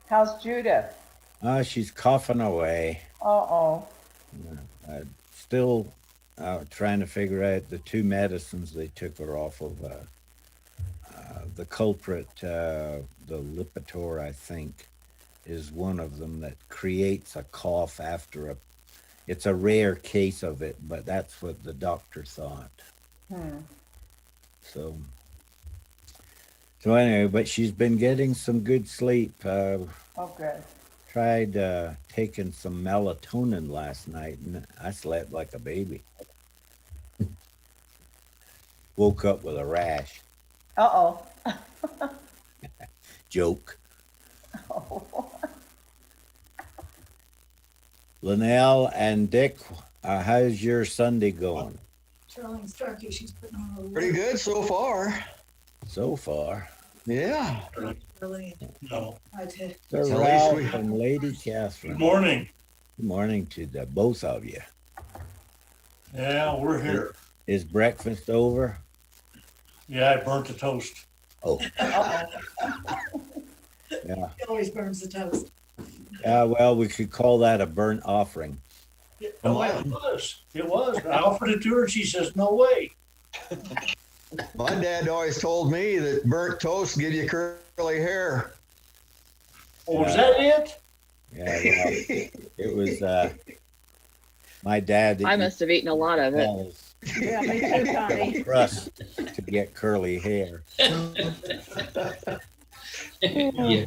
How's Judith? She's coughing away. Uh-oh. Still trying to figure out the two medicines they took her off of. The culprit, the Lipitor, I think, is one of them that creates a cough after a. It's a rare case of it, but that's what the doctor thought. So anyway, but she's been getting some good sleep. Oh, good. Tried taking some melatonin last night, and I slept like a baby. Woke up with a rash. Uh-oh. Joke. Oh. Linnell and Dick, how's your Sunday going? Charlene Starkey, she's putting on a Pretty good so far. So far. Yeah. really. No. I did. Sir At least Ralph we- and Lady Catherine. Good morning. Good morning to the both of you. Yeah, we're here. Is breakfast over? Yeah, I burnt the toast. Oh, Uh-oh. yeah. He always burns the toast. Well, we could call that a burnt offering. Oh, it was. It was. I offered it to her and she says, no way. My dad always told me that burnt toast give you curly hair. Oh, was that it? Yeah, well, it was my dad. I must have eaten a lot of it. tells Yeah, me too, Connie. crust to get curly hair. Yeah.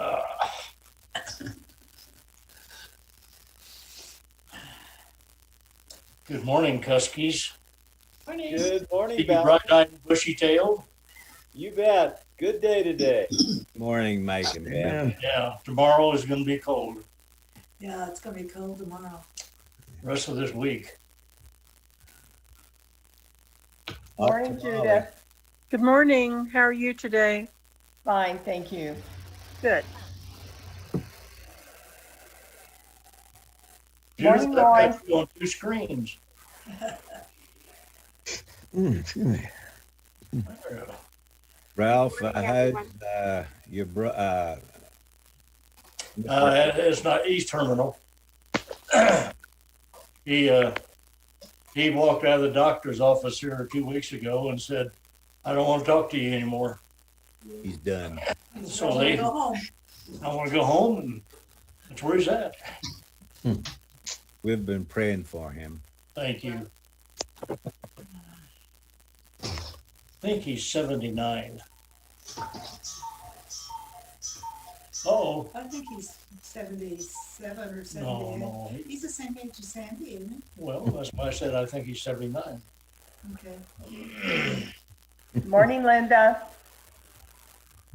Uh, Good morning, Cuskies. Good morning, Keep you Val. bright-eyed and bushy-tailed. You bet. Good day today. Morning, Mike and Ben. Yeah. Yeah, tomorrow is gonna be cold. Yeah, it's gonna be cold tomorrow. Rest of this week. Morning, Judith. Good morning. How are you today? Fine, thank you. Good. Judith, Morning, I've Roy. got you on two screens. Excuse me. There. Ralph, Morning, how's everyone. your It's not East Terminal. He walked out of the doctor's office here 2 weeks ago and said, I don't want to talk to you anymore. he's done. So I wanna go home. I want to go home, and that's where he's at. We've been praying for him. Thank you. I think he's 79. Oh, I think he's 77 or no, 78. no. He's the same age as Sandy, isn't Well, that's why I said I think he's 79. he? Okay. Morning, Linda.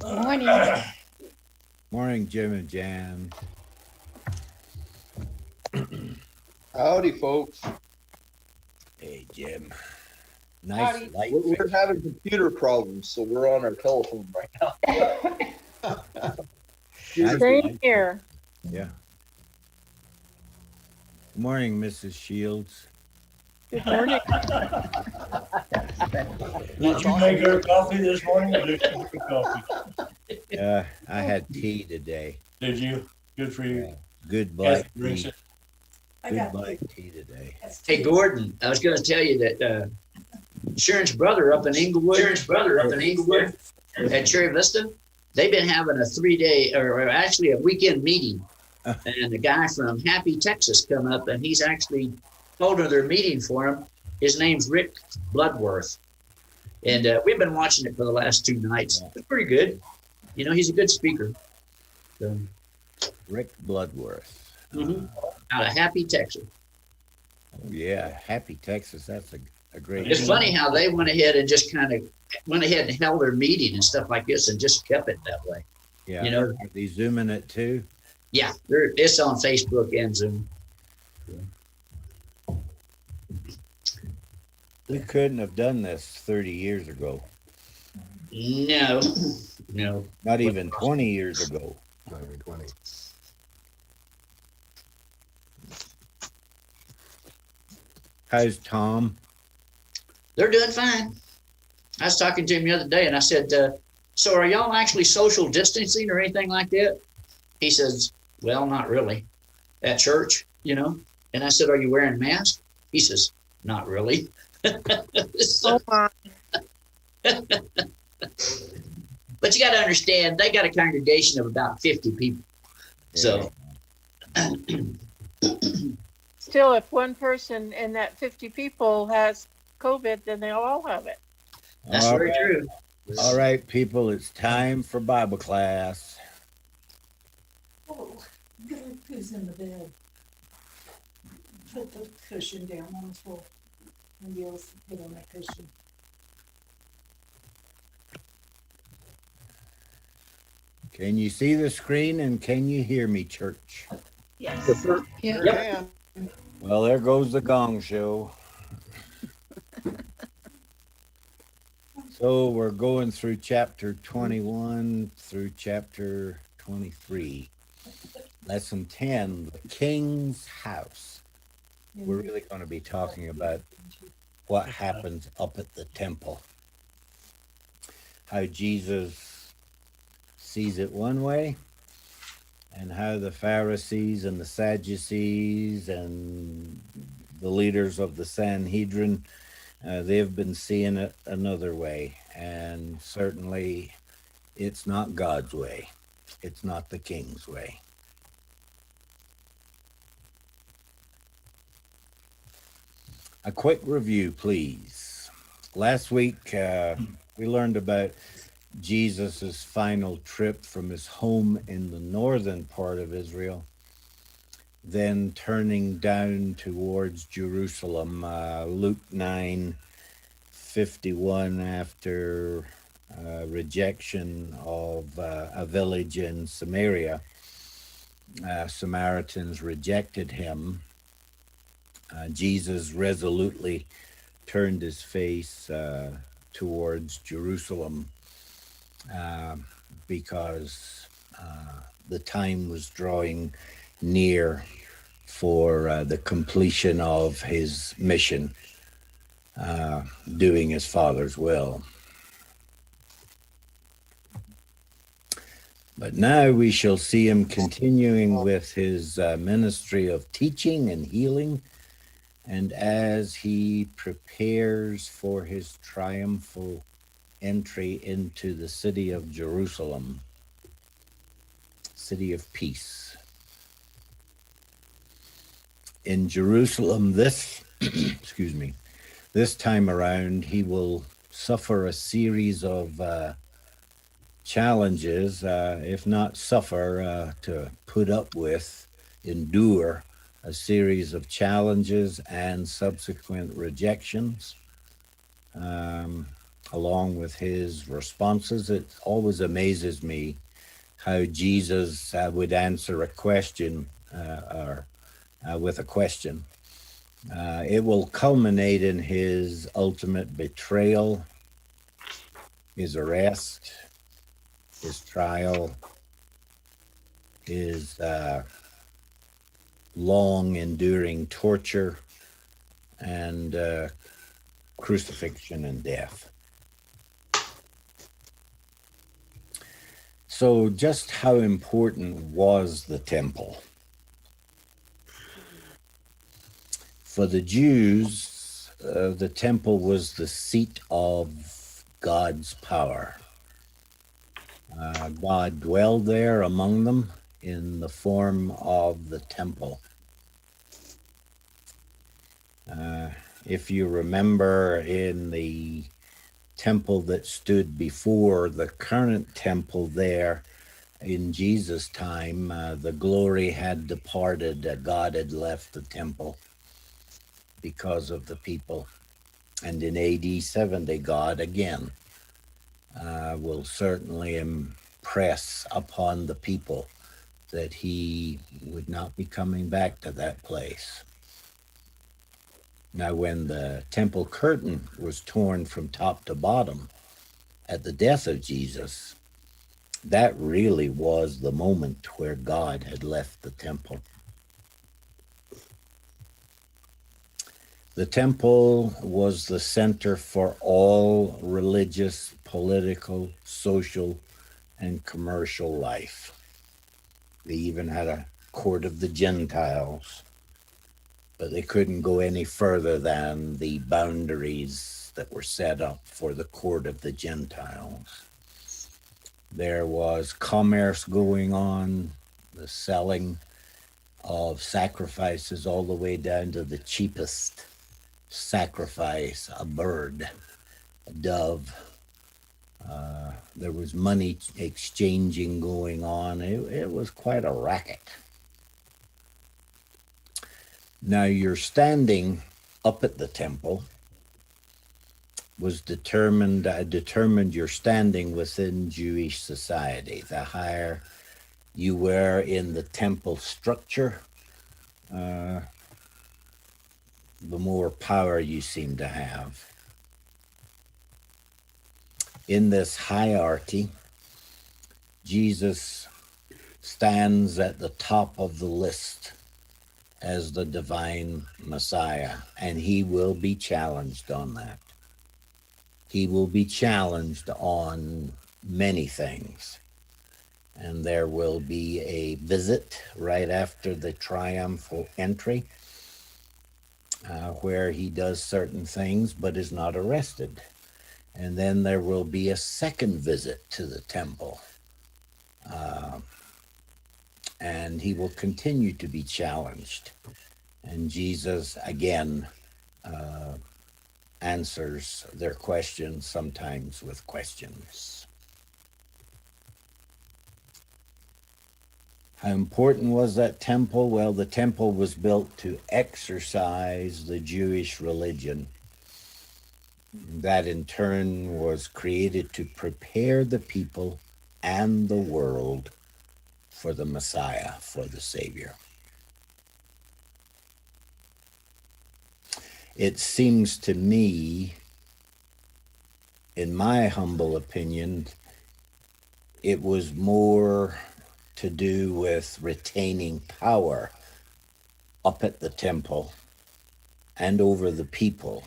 Morning. Morning, Jim and Jan. Howdy, folks. Hey, Jim. Nice Howdy. light. We're having computer problems, so we're on our telephone right now. Nice Same light. here. Yeah. Good morning, Mrs. Shields. Good morning. Did you make her coffee this morning, or did you make her coffee? I had tea today. Did you? Good for you. Good black Kathy drinks tea. it. I Good got black tea today. that's Hey, Gordon, I was gonna tell you that, Sharon's brother up in Inglewood. At Cherry Vista, they've been having a 3-day, or actually a weekend meeting. And the guy from Happy, Texas come up and he's actually holding their meeting for him. His name's Rick Bloodworth. And we've been watching it for the last 2 nights. It's pretty good. You know, he's a good speaker. So, Rick Bloodworth. out of Happy, Texas. Oh, yeah. Happy Texas. That's a great. It's funny how they went ahead and just kind of went ahead and held their meeting and stuff like this and just kept it that way. Yeah. You know, Are they zooming it too? yeah, it's on Facebook and Zoom. We couldn't have done this 30 years ago. No, no. Not even 20 years ago. Not even 20. How's Tom? They're doing fine. I was talking to him the other day and I said, so are y'all actually social distancing or anything like that? He says, well, not really. At church, you know? And I said, are you wearing masks? He says, not really. So- Oh, my. but you got to understand, they got a congregation of about 50 people. So, Still, if one person in that 50 people has COVID, then they'll all have it. that's All very right. true. All right, people, it's time for Bible class. Oh, look who's in the bed. Put the cushion down on the floor. And you'll put on that cushion. Can you see the screen and can you hear me, church? Yes. Sure can. Well, there goes the gong show. So we're going through chapter 21 through chapter 23. Lesson 10, the King's House. We're really going to be talking about what happens up at the temple. How Jesus sees it one way, and how the Pharisees and the Sadducees and the leaders of the Sanhedrin, they've been seeing it another way. And certainly it's not God's way. It's not the King's way. A quick review, please. Last week, we learned about Jesus's final trip from his home in the northern part of Israel, then turning down towards Jerusalem. Luke 9:51, after rejection of a village in Samaria, Samaritans rejected him. Jesus resolutely turned his face towards Jerusalem because the time was drawing near for the completion of his mission, doing his Father's will. But now we shall see him continuing with his ministry of teaching and healing. And as he prepares for his triumphal entry into the city of Jerusalem, city of peace. In Jerusalem, this time around, he will suffer a series of challenges, if not suffer, to put up with, endure a series of challenges and subsequent rejections, along with his responses. It always amazes me how Jesus would answer a question with a question. It will culminate in his ultimate betrayal, his arrest, his trial, his long enduring torture, and crucifixion and death. So just how important was the temple? For the Jews, the temple was the seat of God's power. God dwelled there among them in the form of the temple. If you remember, in the temple that stood before the current temple there in Jesus' time, the glory had departed. God had left the temple because of the people. And in AD 70, God again will certainly impress upon the people that he would not be coming back to that place. Now, when the temple curtain was torn from top to bottom at the death of Jesus, that really was the moment where God had left the temple. The temple was the center for all religious, political, social, and commercial life. They even had a court of the Gentiles, but they couldn't go any further than the boundaries that were set up for the court of the Gentiles. There was commerce going on, the selling of sacrifices all the way down to the cheapest sacrifice, a bird, a dove. There was money exchanging going on. It was quite a racket. Now, your standing up at the temple was determined your standing within Jewish society. The higher you were in the temple structure, the more power you seem to have. In this hierarchy, Jesus stands at the top of the list as the divine Messiah, and he will be challenged on that. He will be challenged on many things. And there will be a visit right after the triumphal entry where he does certain things but is not arrested. And then there will be a second visit to the temple. And he will continue to be challenged. And Jesus, again, answers their questions, sometimes with questions. How important was that temple? Well, the temple was built to exercise the Jewish religion. That in turn was created to prepare the people and the world for the Messiah, for the Savior. It seems to me, in my humble opinion, it was more to do with retaining power up at the temple and over the people.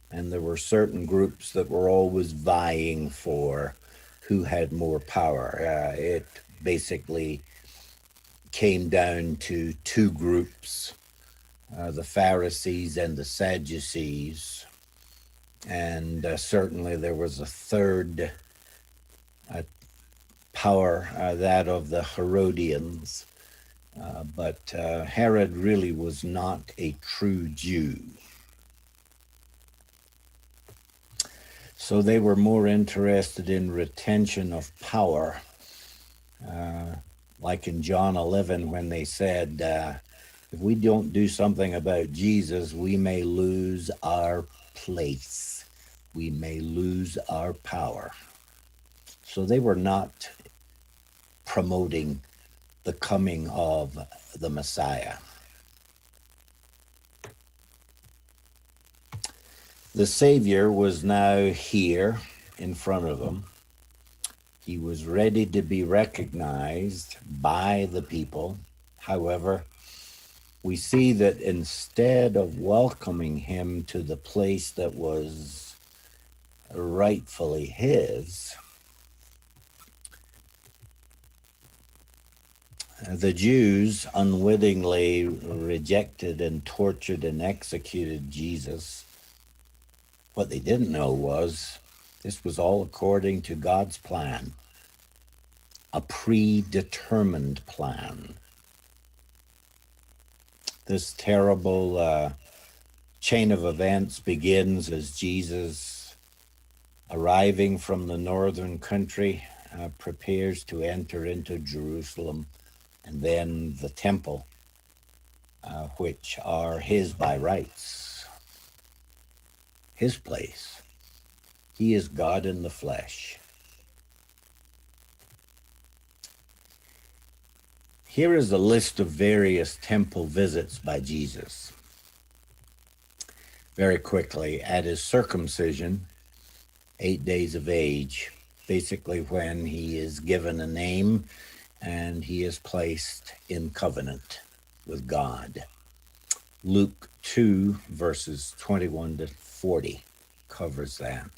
And there were certain groups that were always vying for who had more power. It basically came down to two groups, the Pharisees and the Sadducees. And certainly there was a third power, that of the Herodians. But Herod really was not a true Jew. So they were more interested in retention of power, like in John 11 when they said, if we don't do something about Jesus, we may lose our place. We may lose our power. So they were not promoting the coming of the Messiah. The Savior was now here in front of them. He was ready to be recognized by the people. However, we see that instead of welcoming him to the place that was rightfully his, the Jews unwittingly rejected and tortured and executed Jesus. What they didn't know was this was all according to God's plan, a predetermined plan. This terrible chain of events begins as Jesus, arriving from the northern country, prepares to enter into Jerusalem, and then the temple, which are his by rights, his place. He is God in the flesh. Here is a list of various temple visits by Jesus. Very quickly, at his circumcision, 8 days of age, basically when he is given a name and he is placed in covenant with God. Luke 2, verses 21 to 40 covers that.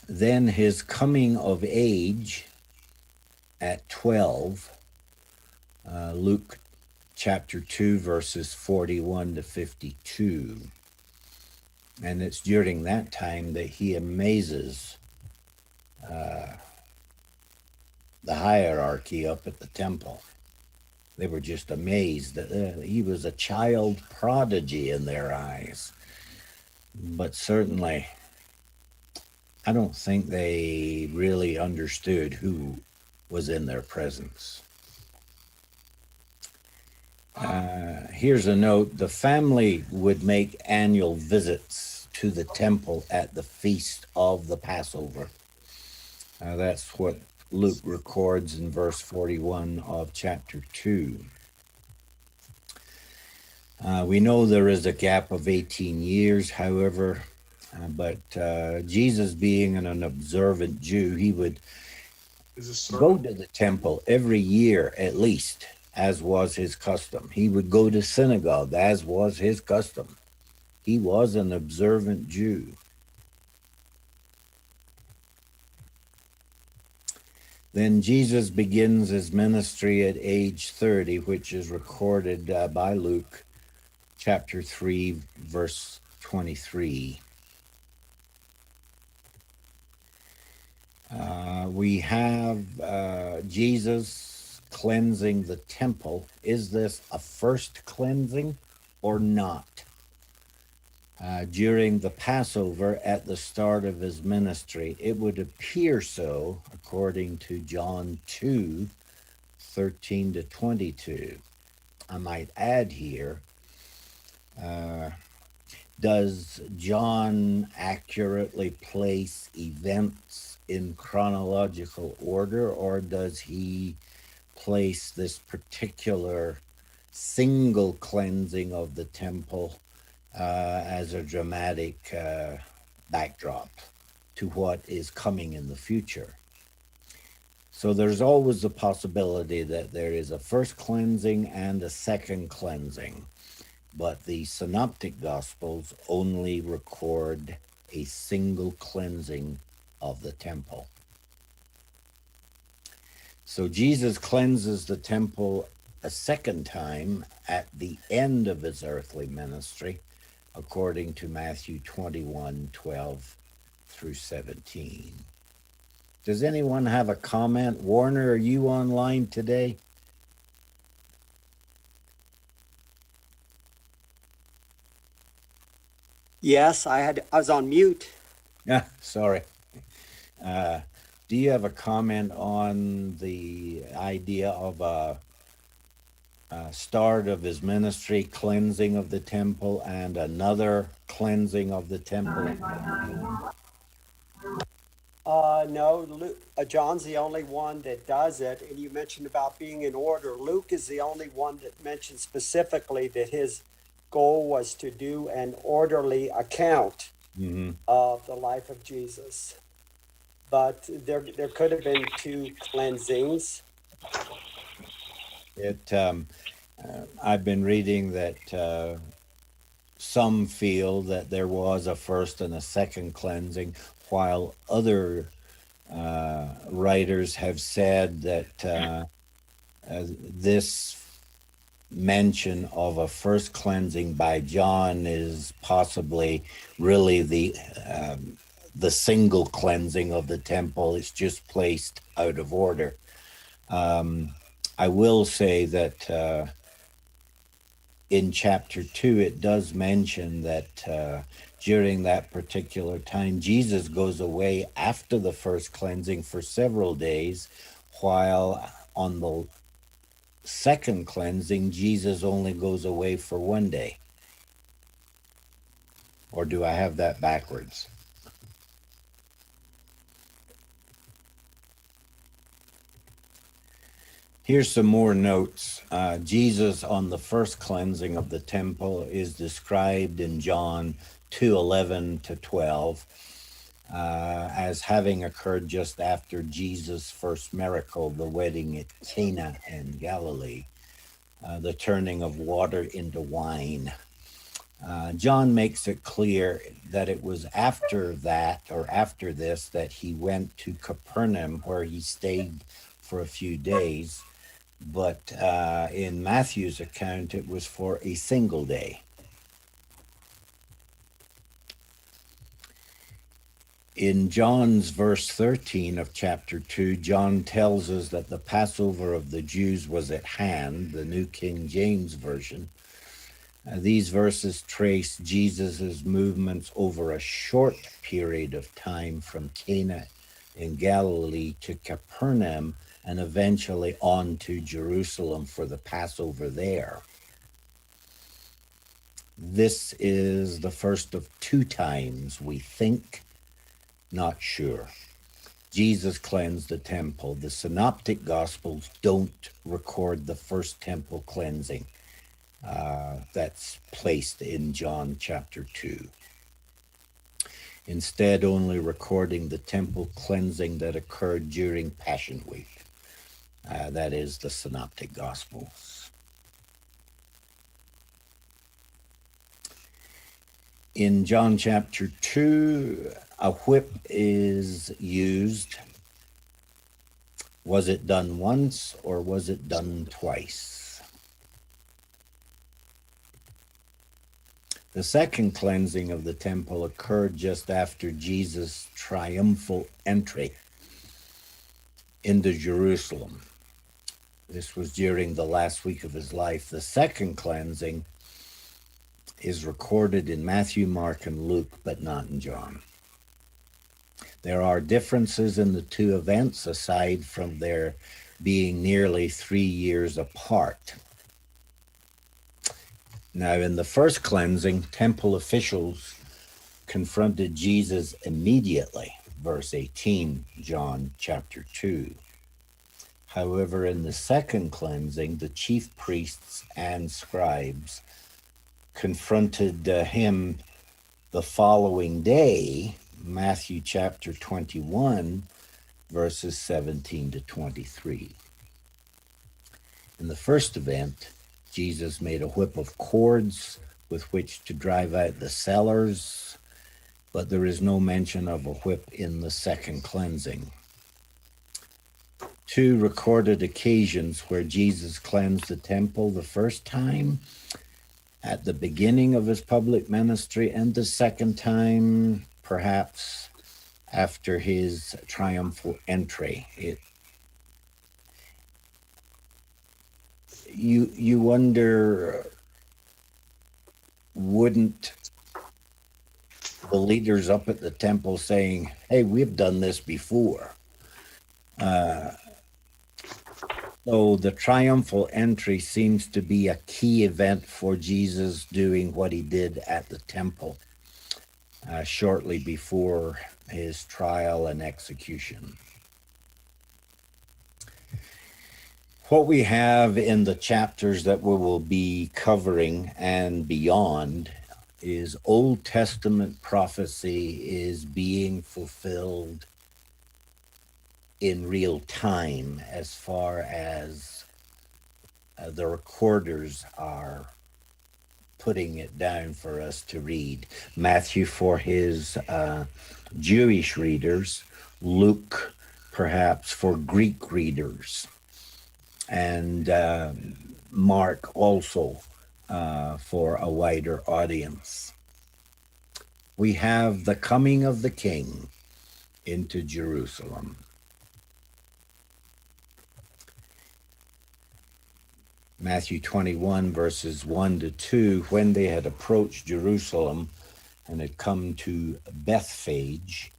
Then his coming of age at 12, Luke chapter 2, verses 41 to 52. And it's during that time that he amazes the hierarchy up at the temple. They were just amazed that he was a child prodigy in their eyes. But certainly, I don't think they really understood who was in their presence. Here's a note. The family would make annual visits to the temple at the feast of the Passover. That's what Luke records in verse 41 of chapter 2. We know there is a gap of 18 years, however, but Jesus being an observant Jew, he would go to the temple every year at least, as was his custom. He would go to synagogue, as was his custom. He was an observant Jew. Then Jesus begins his ministry at age 30, which is recorded by Luke chapter 3, verse 23. We have Jesus cleansing the temple. Is this a first cleansing or not? During the Passover at the start of his ministry, it would appear so, according to John 2, 13 to 22. I might add here, does John accurately place events in chronological order, or does he place this particular single cleansing of the temple as a dramatic backdrop to what is coming in the future? So there's always the possibility that there is a first cleansing and a second cleansing, but the synoptic gospels only record a single cleansing of the temple. So Jesus cleanses the temple a second time at the end of his earthly ministry, according to Matthew 21, 12 through 17. Does anyone have a comment? Warner, are you online today? Yes, I was on mute. Yeah, sorry. Do you have a comment on the idea of a start of his ministry, cleansing of the temple, and another cleansing of the temple? No, John's the only one that does it. And you mentioned about being in order. Luke is the only one that mentioned specifically that his goal was to do an orderly account of the life of Jesus. But there could have been two cleansings. I've been reading that some feel that there was a first and a second cleansing, while other writers have said that this mention of a first cleansing by John is possibly really the single cleansing of the temple. It's just placed out of order. I will say that in chapter 2, it does mention that during that particular time, Jesus goes away after the first cleansing for several days, while on the second cleansing, Jesus only goes away for 1 day. Or do I have that backwards? Here's some more notes. Jesus on the first cleansing of the temple is described in John 2:11 to 12 as having occurred just after Jesus' first miracle, the wedding at Cana in Galilee. the turning of water into wine. John makes it clear that it was after that, or after this, that he went to Capernaum, where he stayed for a few days. But in Matthew's account, it was for a single day. In John's verse 13 of chapter 2, John tells us that the Passover of the Jews was at hand, the New King James Version. These verses trace Jesus's movements over a short period of time from Cana in Galilee to Capernaum and eventually on to Jerusalem for the Passover there. This is the first of two times, we think, not sure, Jesus cleansed the temple. The Synoptic Gospels don't record the first temple cleansing. That's placed in John chapter 2. Instead, only recording the temple cleansing that occurred during Passion Week. That is the Synoptic Gospels. In John chapter 2, a whip is used. Was it done once or was it done twice? The second cleansing of the temple occurred just after Jesus' triumphal entry into Jerusalem. This was during the last week of his life. The second cleansing is recorded in Matthew, Mark, and Luke, but not in John. There are differences in the two events, aside from their being nearly 3 years apart. Now, in the first cleansing, temple officials confronted Jesus immediately, verse 18, John chapter 2. However, in the second cleansing, the chief priests and scribes confronted him the following day, Matthew chapter 21, verses 17 to 23. In the first event, Jesus made a whip of cords with which to drive out the sellers, but there is no mention of a whip in the second cleansing. Two recorded occasions where Jesus cleansed the temple: the first time at the beginning of his public ministry, and the second time perhaps after his triumphal entry. You wonder, wouldn't the leaders up at the temple saying, hey, we've done this before? So the triumphal entry seems to be a key event for Jesus doing what he did at the temple shortly before his trial and execution. What we have in the chapters that we will be covering and beyond is Old Testament prophecy is being fulfilled in real time, as far as the recorders are putting it down for us to read. Matthew for his Jewish readers, Luke perhaps for Greek readers, and Mark also for a wider audience. We have the coming of the King into Jerusalem. Matthew 21, verses 1 to 2, when they had approached Jerusalem and had come to Bethphage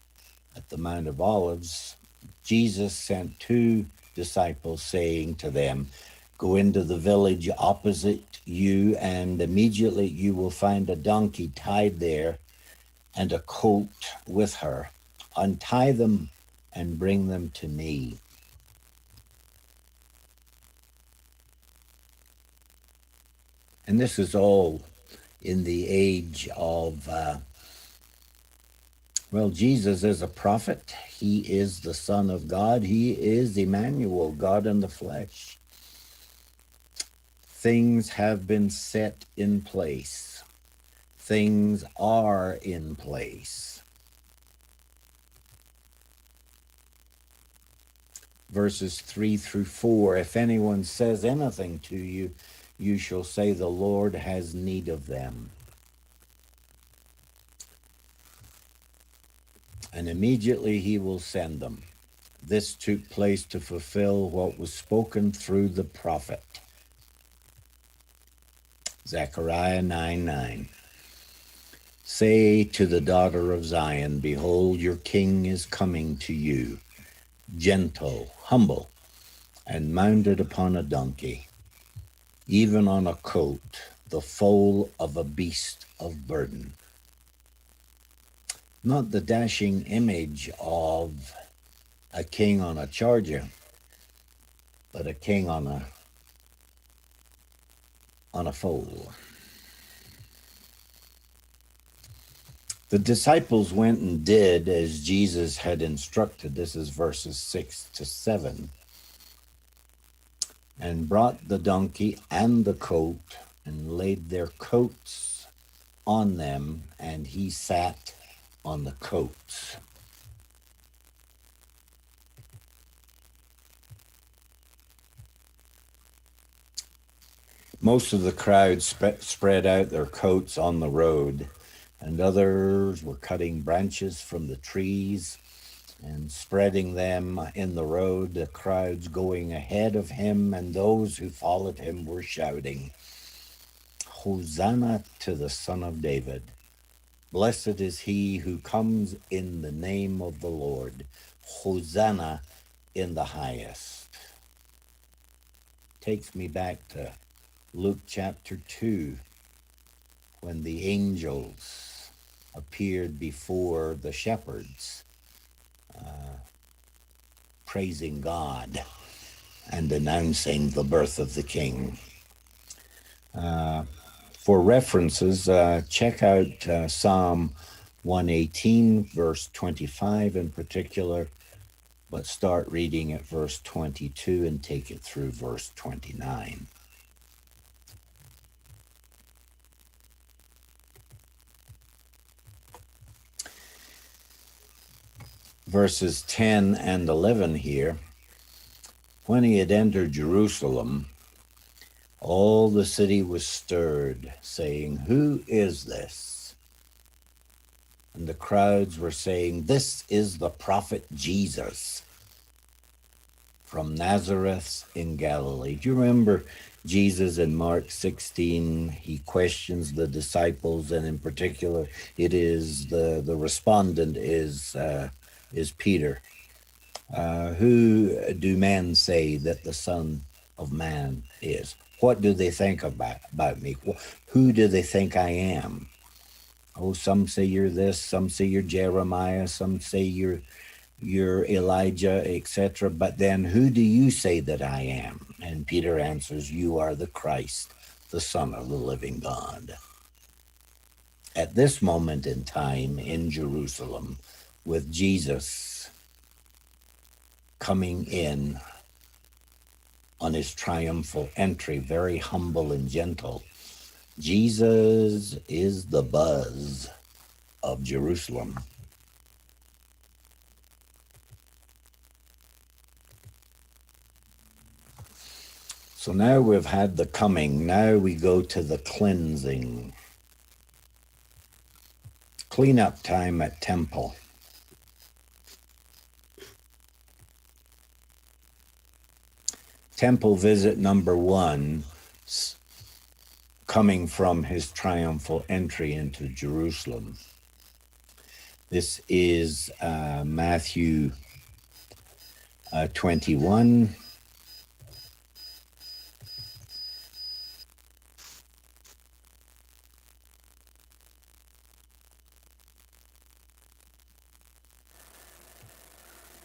at the Mount of Olives, Jesus sent two disciples, saying to them, go into the village opposite you, and immediately you will find a donkey tied there and a colt with her. Untie them and bring them to me. And this is all in the age of, Jesus is a prophet. He is the Son of God. He is Emmanuel, God in the flesh. Things have been set in place. Things are in place. Verses 3 through 4, if anyone says anything to you, you shall say the Lord has need of them. And immediately he will send them. This took place to fulfill what was spoken through the prophet. Zechariah 9:9. Say to the daughter of Zion, behold, your king is coming to you, gentle, humble, and mounted upon a donkey, even on a colt, the foal of a beast of burden. Not the dashing image of a king on a charger, but a king on a foal. The disciples went and did as Jesus had instructed. This is verses 6 to 7. And brought the donkey and the colt and laid their coats on them, and he sat on the coats. Most of the crowd spread out their coats on the road, and others were cutting branches from the trees and spreading them in the road. The crowds going ahead of him, and those who followed him were shouting, Hosanna to the Son of David. Blessed is he who comes in the name of the Lord. Hosanna in the highest. Takes me back to Luke chapter 2, when the angels appeared before the shepherds, praising God and announcing the birth of the King. For references, check out Psalm 118, verse 25 in particular, but start reading at verse 22 and take it through verse 29. Verses 10 and 11 here. When he had entered Jerusalem, all the city was stirred, saying, Who is this? And the crowds were saying, This is the prophet Jesus from Nazareth in Galilee. Do you remember Jesus in Mark 16? He questions the disciples, and in particular, it is the respondent is Peter. Who do men say that the Son of Man is? What do they think about me? Who do they think I am? Oh, some say you're this, some say you're Jeremiah, some say you're Elijah, etc. But then who do you say that I am? And Peter answers, you are the Christ, the Son of the living God. At this moment in time in Jerusalem, with Jesus coming in on his triumphal entry, very humble and gentle, Jesus is the buzz of Jerusalem. So now we've had the coming, now we go to the cleansing. Cleanup time at temple. Temple visit number 1, coming from his triumphal entry into Jerusalem. This is Matthew 21.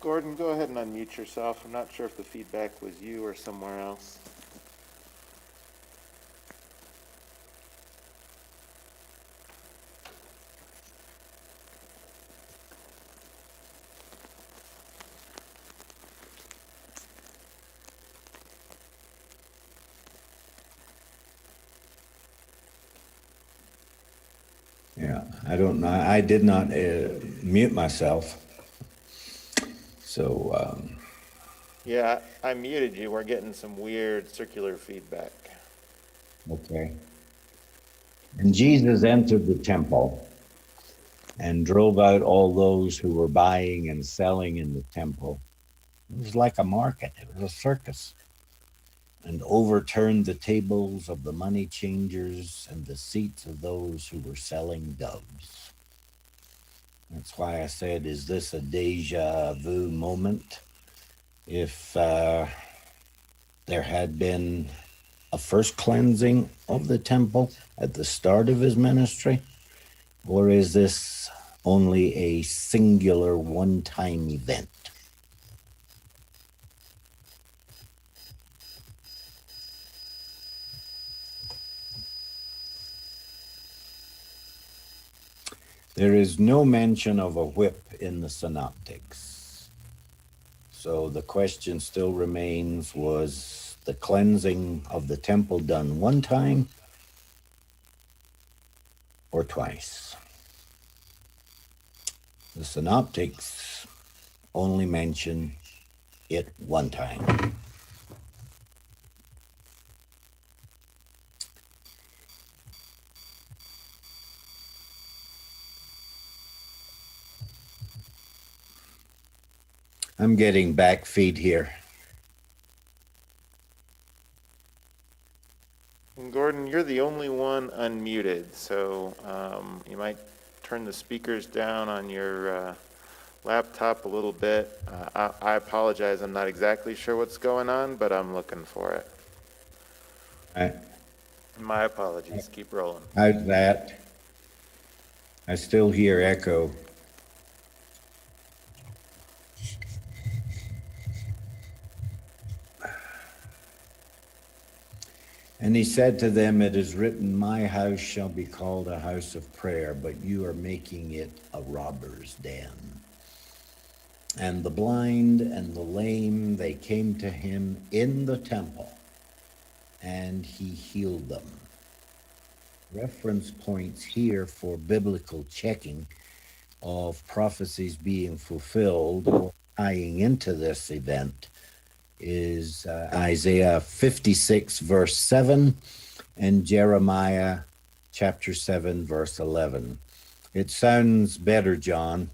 Gordon, go ahead and unmute yourself. I'm not sure if the feedback was you or somewhere else. Yeah, I don't know. I did not mute myself. So, Yeah, I muted you. We're getting some weird circular feedback. okay. And Jesus entered the temple and drove out all those who were buying and selling in the temple. It was like a market, it was a circus. And overturned the tables of the money changers and the seats of those who were selling doves. That's why I said, is this a deja vu moment? If there had been a first cleansing of the temple at the start of his ministry, or is this only a singular one-time event? There is no mention of a whip in the synoptics. So the question still remains, was the cleansing of the temple done one time or twice? The synoptics only mention it one time. I'm getting back feed here. And Gordon, you're the only one unmuted, so you might turn the speakers down on your laptop a little bit. I apologize, I'm not exactly sure what's going on, but I'm looking for it. All right. My apologies, keep rolling. How's that? I still hear echo. And he said to them, it is written, my house shall be called a house of prayer, but you are making it a robber's den. And the blind and the lame, they came to him in the temple, and he healed them. Reference points here for biblical checking of prophecies being fulfilled or tying into this event is Isaiah 56 verse 7 and Jeremiah chapter 7 verse 11. It sounds better, John.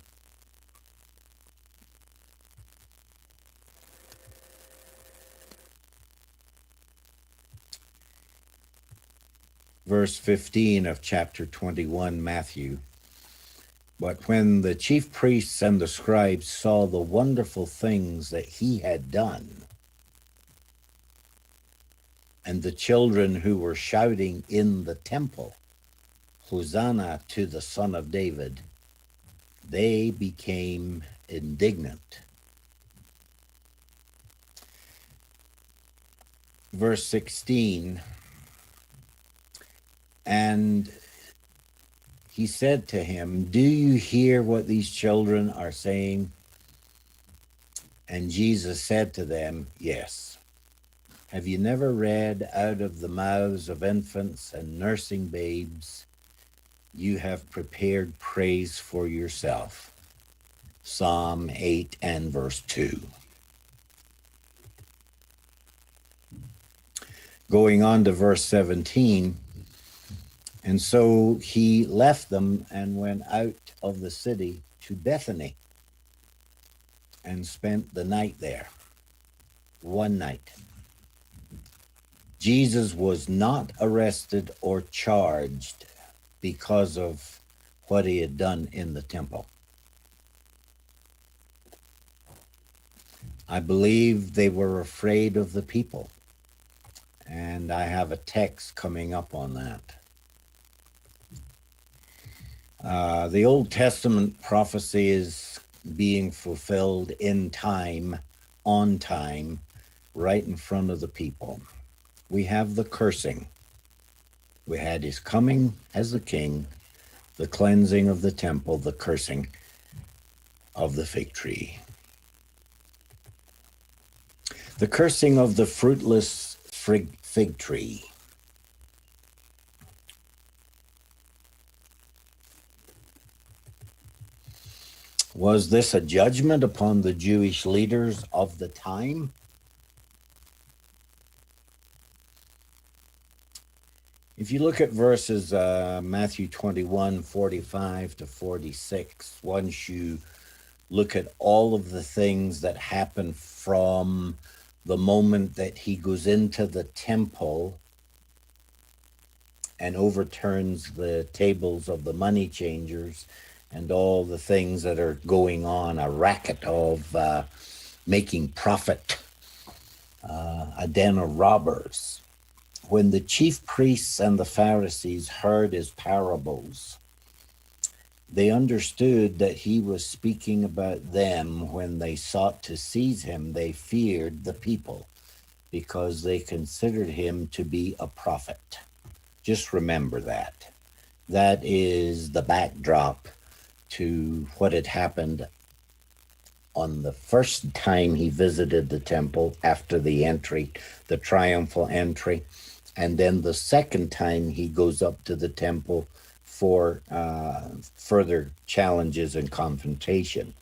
Verse 15 of chapter 21, Matthew. But when the chief priests and the scribes saw the wonderful things that he had done, and the children who were shouting in the temple, Hosanna to the Son of David, they became indignant. Verse 16, and he said to him, do you hear what these children are saying? And Jesus said to them, yes. Have you never read, out of the mouths of infants and nursing babes, you have prepared praise for yourself? Psalm 8 and verse 2. Going on to verse 17, and so he left them and went out of the city to Bethany and spent the night there, one night. Jesus was not arrested or charged because of what he had done in the temple. I believe they were afraid of the people, and I have a text coming up on that. The Old Testament prophecy is being fulfilled in time, on time, right in front of the people. We have the cursing. We had his coming as the king, the cleansing of the temple, the cursing of the fig tree. The cursing of the fruitless fig tree. Was this a judgment upon the Jewish leaders of the time? If you look at verses Matthew 21, 45 to 46, once you look at all of the things that happen from the moment that he goes into the temple and overturns the tables of the money changers and all the things that are going on, a racket of making profit, a den of robbers. When the chief priests and the Pharisees heard his parables, they understood that he was speaking about them. When they sought to seize him, they feared the people because they considered him to be a prophet. Just remember that. That is the backdrop to what had happened on the first time he visited the temple after the entry, the triumphal entry. And then the second time he goes up to the temple for further challenges and confrontation.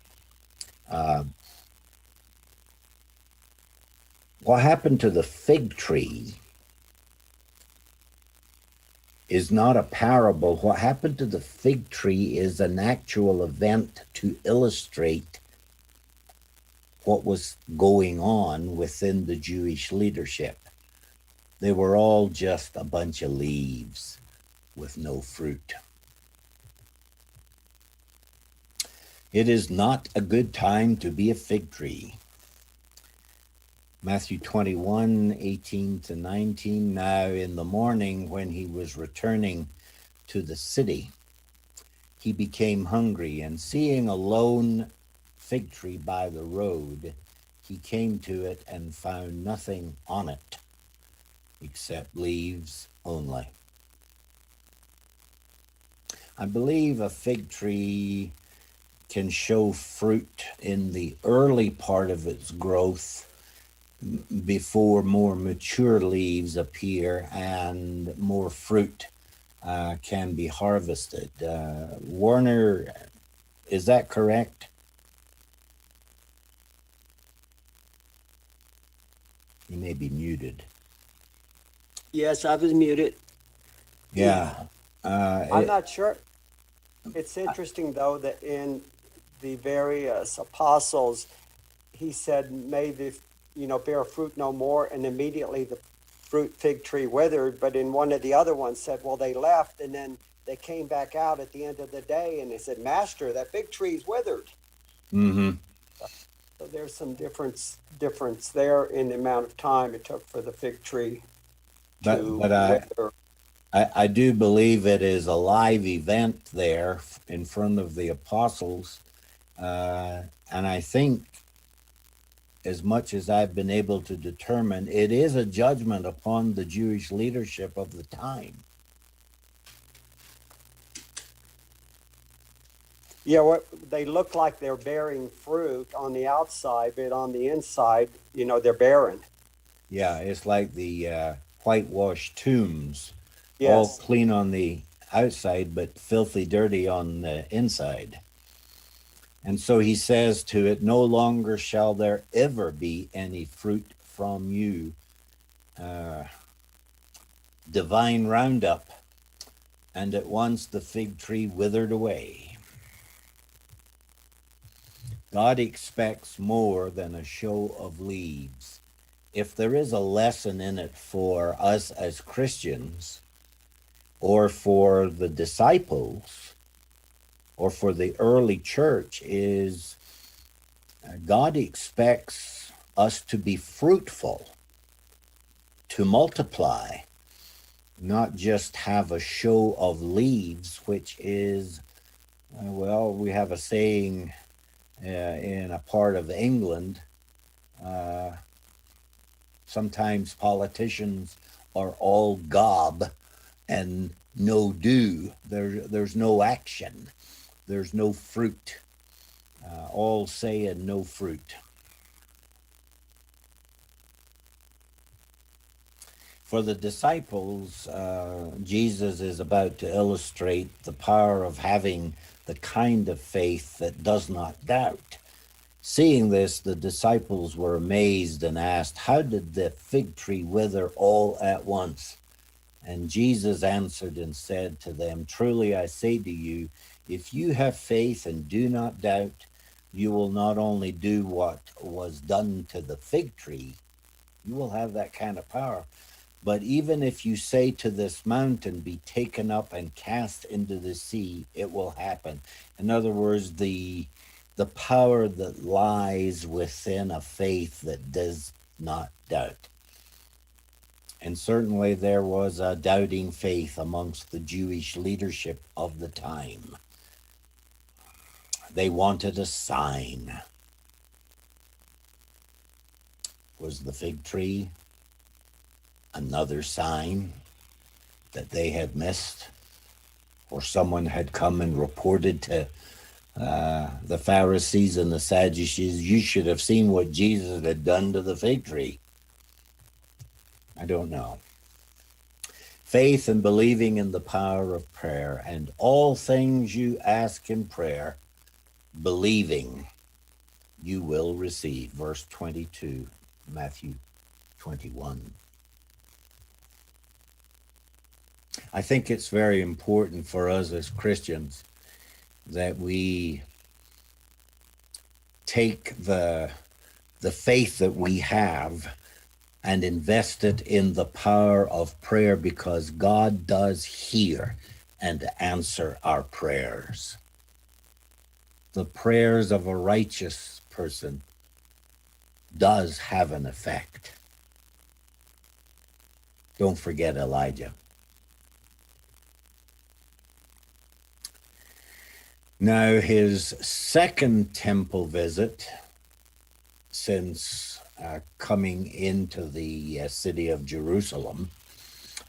What happened to the fig tree is not a parable. What happened to the fig tree is an actual event to illustrate what was going on within the Jewish leadership. They were all just a bunch of leaves with no fruit. It is not a good time to be a fig tree. Matthew 21, 18 to 19. Now in the morning, when he was returning to the city, he became hungry, and seeing a lone fig tree by the road, he came to it and found nothing on it except leaves only. I believe a fig tree can show fruit in the early part of its growth before more mature leaves appear and more fruit can be harvested. Warner, is that correct? He may be muted. Yes, I was muted. Yeah. I'm not sure. It's interesting, though, that in the various apostles, he said, may the, bear fruit no more, and immediately the fruit fig tree withered. But in one of the other ones said, well, they left, and then they came back out at the end of the day, and they said, Master, that fig tree's withered. Mm-hmm. So there's some difference there in the amount of time it took for the fig tree to wither. I do believe it is a live event there in front of the apostles. And I think, as much as I've been able to determine, it is a judgment upon the Jewish leadership of the time. Yeah, they look like they're bearing fruit on the outside, but on the inside, they're barren. Yeah, it's like the whitewashed tombs. Yes. All clean on the outside, but filthy dirty on the inside. And so he says to it, no longer shall there ever be any fruit from you. Divine roundup. And at once the fig tree withered away. God expects more than a show of leaves. If there is a lesson in it for us as Christians, or for the disciples, or for the early church, is God expects us to be fruitful, to multiply, not just have a show of leaves, which is, we have a saying in a part of England, sometimes politicians are all gob and no do. There's no action. There's no fruit. All say and no fruit. For the disciples, Jesus is about to illustrate the power of having the kind of faith that does not doubt. Seeing this, the disciples were amazed and asked, "How did the fig tree wither all at once?" And Jesus answered and said to them, "Truly I say to you, if you have faith and do not doubt, you will not only do what was done to the fig tree, you will have that kind of power. But even if you say to this mountain, be taken up and cast into the sea, it will happen." In other words, the power that lies within a faith that does not doubt. And certainly there was a doubting faith amongst the Jewish leadership of the time. They wanted a sign. Was the fig tree another sign that they had missed? Or someone had come and reported to the Pharisees and the Sadducees, "You should have seen what Jesus had done to the fig tree"? I don't know. Faith and believing in the power of prayer, and all things you ask in prayer, believing, you will receive. Verse 22, Matthew 21. I think it's very important for us as Christians that we take the faith that we have and invest it in the power of prayer, because God does hear and answer our prayers. The prayers of a righteous person does have an effect. Don't forget Elijah. Now, his second temple visit since coming into the city of Jerusalem,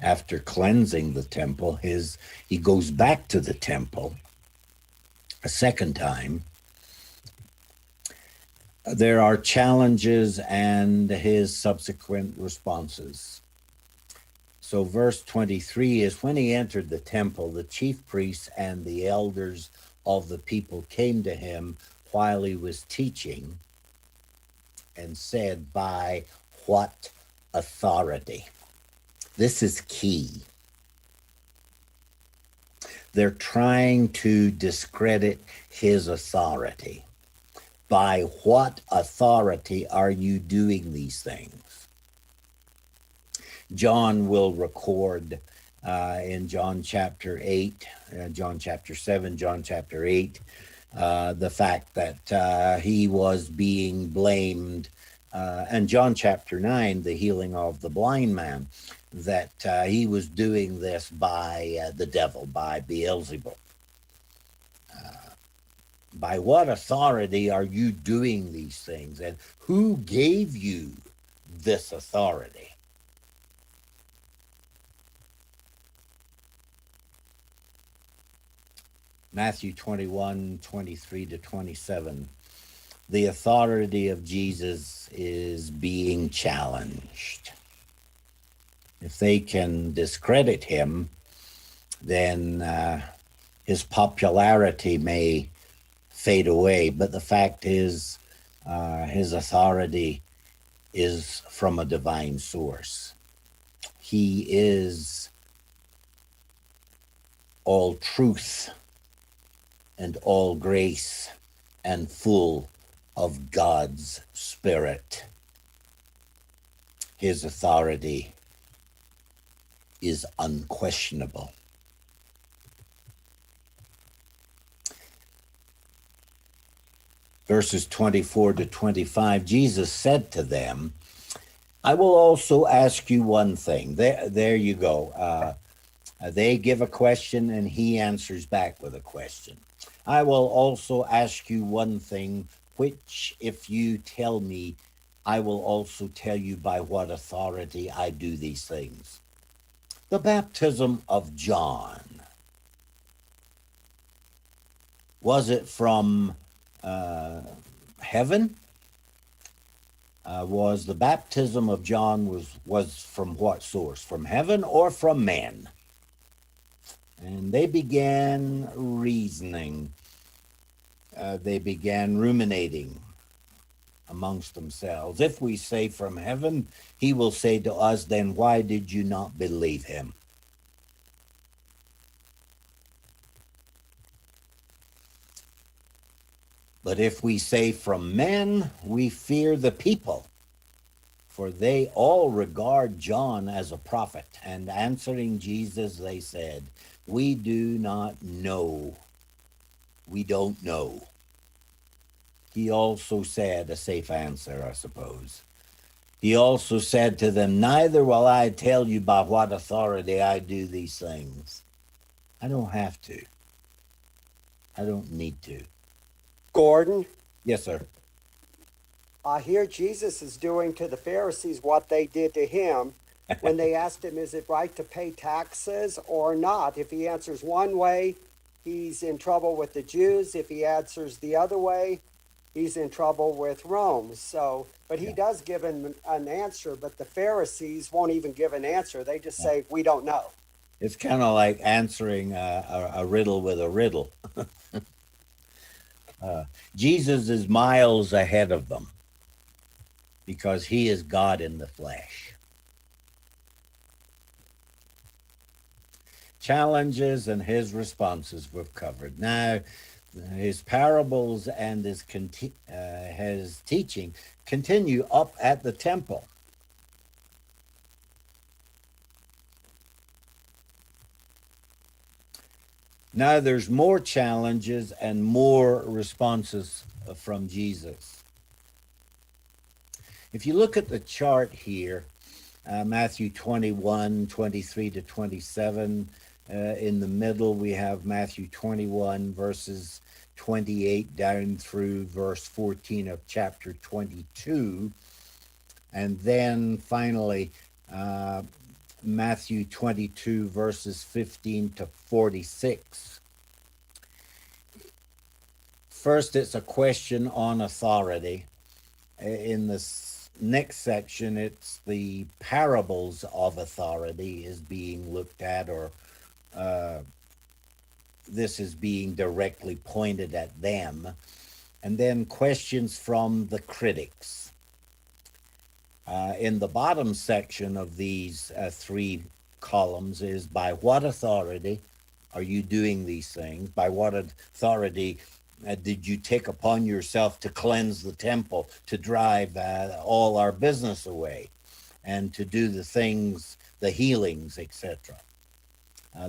after cleansing the temple, he goes back to the temple a second time. There are challenges and his subsequent responses. So verse 23 is, when he entered the temple, the chief priests and the elders of the people came to him while he was teaching and said, "By what authority?" This is key. They're trying to discredit his authority. By what authority are you doing these things? John will record in John chapter 8, John chapter 7, John chapter 8, the fact that he was being blamed, and John chapter 9, the healing of the blind man, that he was doing this by the devil, by Beelzebub. By what authority are you doing these things? And who gave you this authority? Matthew 21, 23 to 27. The authority of Jesus is being challenged. If they can discredit him, then his popularity may fade away. But the fact is, his authority is from a divine source. He is all truth and all grace and full of God's Spirit. His authority is unquestionable. Verses 24 to 25, Jesus said to them, "I will also ask you one thing." There you go. They give a question and he answers back with a question. "I will also ask you one thing, which if you tell me, I will also tell you by what authority I do these things." The baptism of John, was it from heaven? Was the baptism of John was from what source? From heaven or from men? And they began reasoning. they began ruminating amongst themselves. If we say from heaven, he will say to us, then why did you not believe him? But if we say from men, we fear the people, for they all regard John as a prophet. And answering Jesus, they said, we do not know. We don't know. He also said, a safe answer, I suppose. He also said to them, neither will I tell you by what authority I do these things. I don't have to. I don't need to. Gordon, Yes, sir. I hear Jesus is doing to the Pharisees what they did to him when they asked him, is it right to pay taxes or not? If he answers one way, he's in trouble with the Jews. If he answers the other way, he's in trouble with Rome. So, but he does give an answer, but the Pharisees won't even give an answer. They just say, we don't know. It's kind of like answering a riddle with a riddle. Jesus is miles ahead of them because he is God in the flesh. Challenges and his responses we've covered. Now, his parables and his teaching continue up at the temple. Now there's more challenges and more responses from Jesus. If you look at the chart here, Matthew 21, 23 to 27. In the middle, we have Matthew 21, verses 28 down through verse 14 of chapter 22. And then finally, Matthew 22, verses 15 to 46. First, it's a question on authority. In this next section, it's the parables of authority is being looked at, or this is being directly pointed at them. And then questions from the critics. In the bottom section of these three columns is, by what authority are you doing these things? By what authority did you take upon yourself to cleanse the temple, to drive all our business away, and to do the things, the healings, etc.?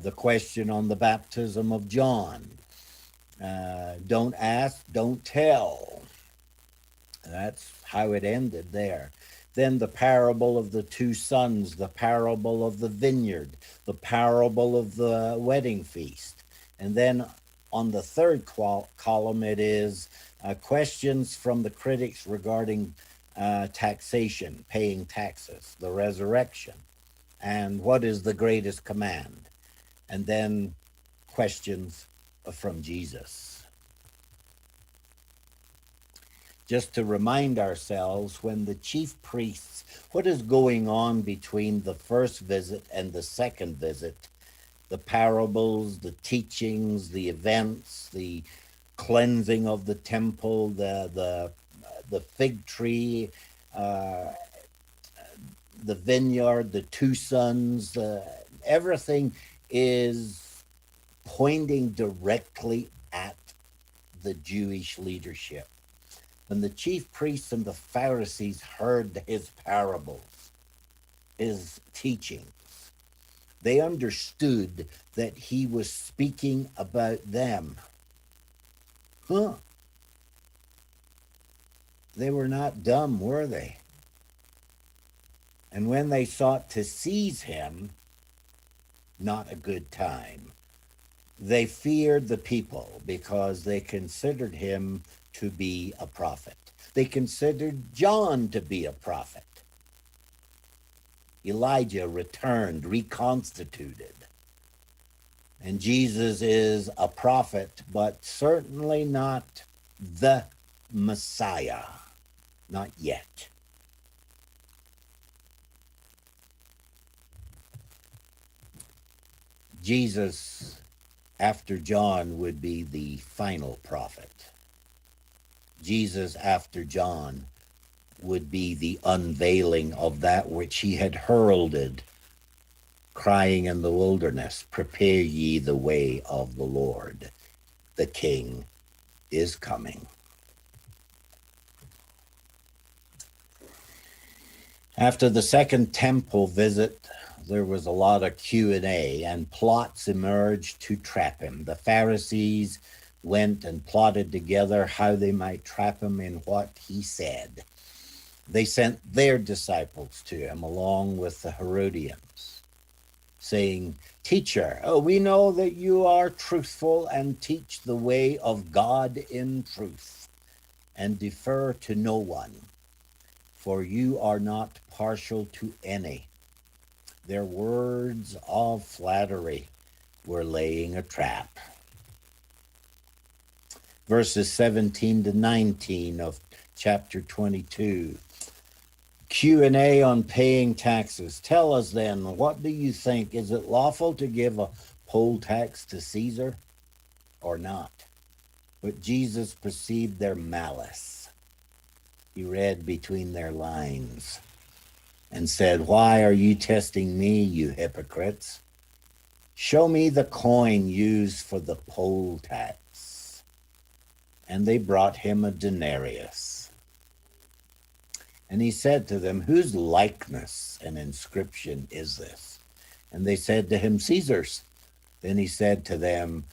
The question on the baptism of John. Don't ask, don't tell. That's how it ended there. Then the parable of the two sons, the parable of the vineyard, the parable of the wedding feast. And then on the third column, it is questions from the critics regarding taxation, paying taxes, the resurrection, and what is the greatest command. And then questions from Jesus. Just to remind ourselves, when the chief priests, what is going on between the first visit and the second visit? The parables, the teachings, the events, the cleansing of the temple, the fig tree, the vineyard, the two sons, everything is pointing directly at the Jewish leadership. When the chief priests and the Pharisees heard his parables, his teachings, they understood that he was speaking about them. They were not dumb, were they? And when they sought to seize him, not a good time. They feared the people because they considered him to be a prophet. They considered John to be a prophet. Elijah returned, reconstituted. And Jesus is a prophet, but certainly not the Messiah. Not yet. Jesus, after John, would be the final prophet. Jesus, after John, would be the unveiling of that which he had heralded, crying in the wilderness, "Prepare ye the way of the Lord. The King is coming." After the second temple visit, there was a lot of Q&A, and plots emerged to trap him. The Pharisees went and plotted together how they might trap him in what he said. They sent their disciples to him along with the Herodians, saying, "Teacher, we know that you are truthful and teach the way of God in truth, and defer to no one, for you are not partial to any." Their words of flattery were laying a trap. Verses 17 to 19 of chapter 22. Q&A on paying taxes. Tell us then, what do you think? Is it lawful to give a poll tax to Caesar or not? But Jesus perceived their malice. He read between their lines and said, "Why are you testing me, you hypocrites? Show me the coin used for the poll tax." And they brought him a denarius. And he said to them, "Whose likeness and inscription is this?" And they said to him, "Caesar's." Then he said to them,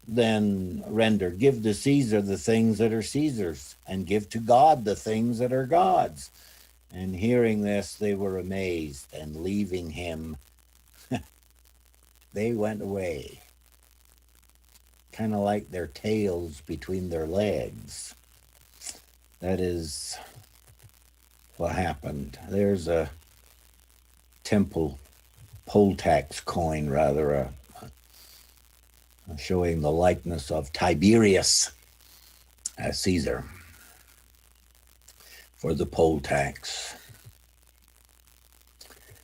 "Then render, give to Caesar the things that are Caesar's, and give to God the things that are God's." And hearing this, they were amazed, and leaving him, they went away, kind of like their tails between their legs. That is what happened. There's a temple poll tax coin, rather, showing the likeness of Tiberius as Caesar for the poll tax.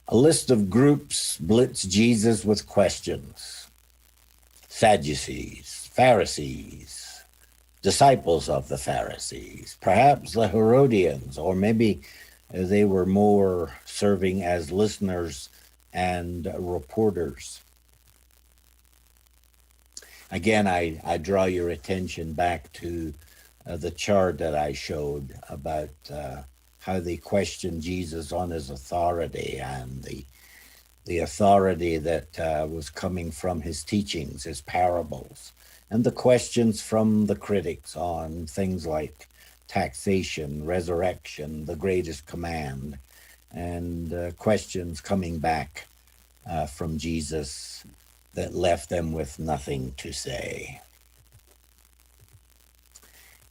A list of groups blitz Jesus with questions. Sadducees, Pharisees, disciples of the Pharisees, perhaps the Herodians, or maybe they were more serving as listeners and reporters. Again, I draw your attention back to the chart that I showed about how they questioned Jesus on his authority and the authority that was coming from his teachings, his parables, and the questions from the critics on things like taxation, resurrection, the greatest command, and questions coming back from Jesus that left them with nothing to say.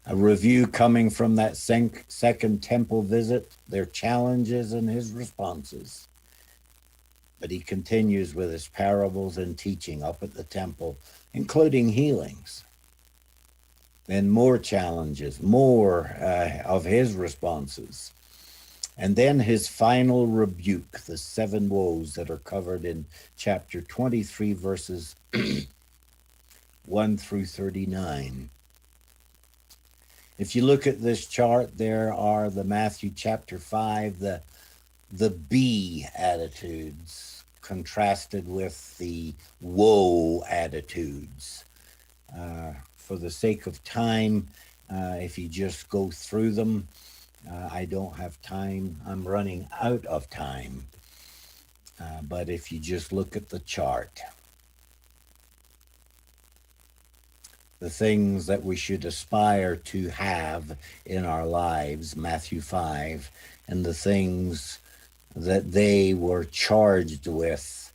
A review coming from that second temple visit, their challenges and his responses. But he continues with his parables and teaching up at the temple, including healings. And more challenges, more of his responses. And then his final rebuke, the 7 woes that are covered in chapter 23, verses 1 through 39. If you look at this chart, there are the Matthew chapter 5, the be attitudes contrasted with the woe attitudes. For the sake of time, if you just go through them, I don't have time. I'm running out of time. But if you just look at the chart, the things that we should aspire to have in our lives, Matthew 5, and the things that they were charged with,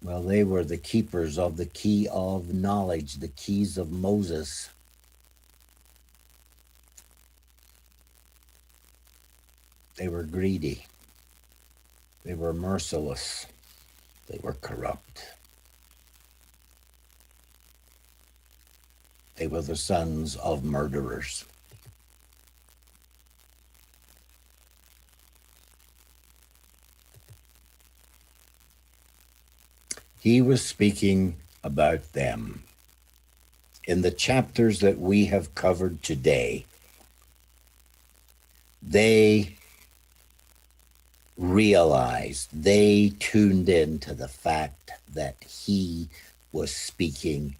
well, they were the keepers of the key of knowledge, the keys of Moses. They were greedy. They were merciless. They were corrupt. They were the sons of murderers. He was speaking about them. In the chapters that we have covered today, they realized, they tuned in to the fact that he was speaking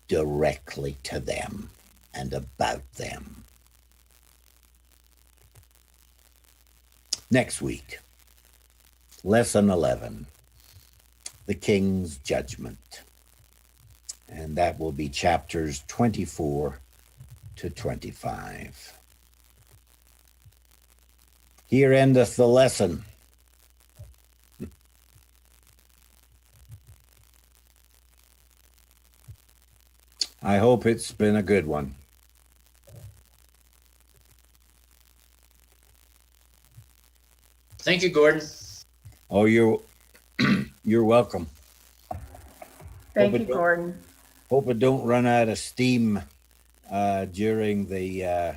directly to them and about them. Next week, lesson 11, the King's Judgment. And that will be chapters 24 to 25. Here endeth the lesson. I hope it's been a good one. Thank you, Gordon. Oh, you're welcome. Thank Hope you, it don't- Gordon. Hope it don't run out of steam during the